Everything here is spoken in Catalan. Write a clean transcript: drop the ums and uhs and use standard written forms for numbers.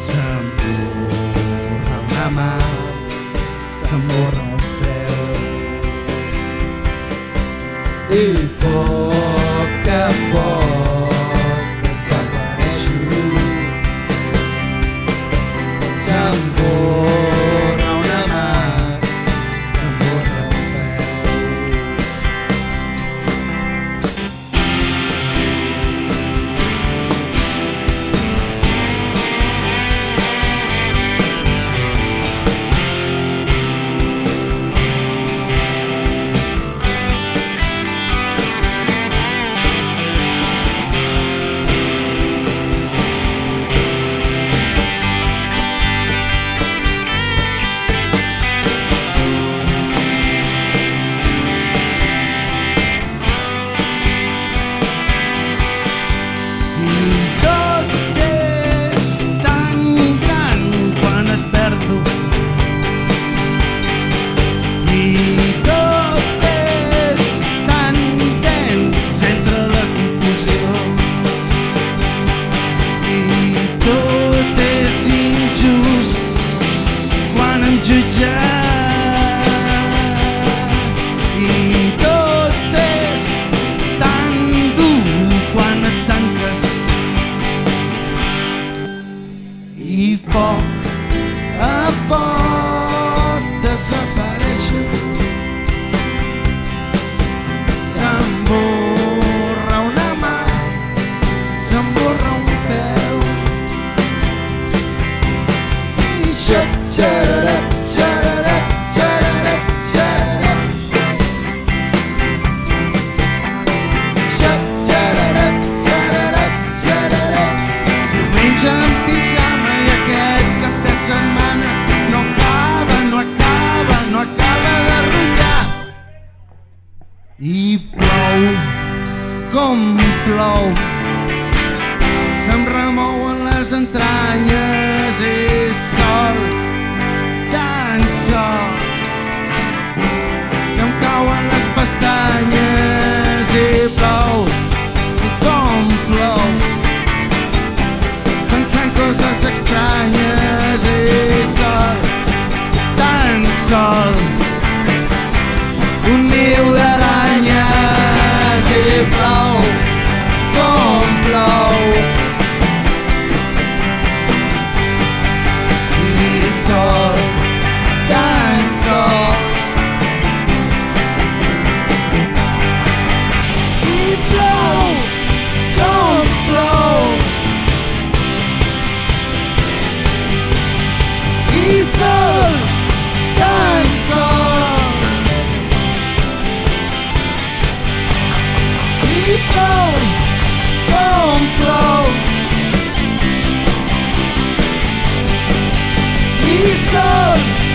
S'emborra una mà, s'emborra un peu, i poc a poc desapareixo. S'emborra una mà, s'emborra un peu. Jutges i tot és tan dur quan et tanques, i poc a poc desapareixo. S'emborra una mà, s'emborra un peu, i xap-xararap, xararap, xararap, xararap, xap-xararap, xararap, xararap. Diumenge en pijama i aquest cap de setmana no acaba, no acaba, no acaba de rotllar. I plou com plou, se'm remouen les entranyes, i sol, tan sol, que em cauen les pestanyes. I plou com plou, pensant coses estranyes. I sol, tan sol, un niu d'aranyes. I plou com plou, i sol, tan sol, i plou com plou, i sol, tan sol, i plou com plou, i sol.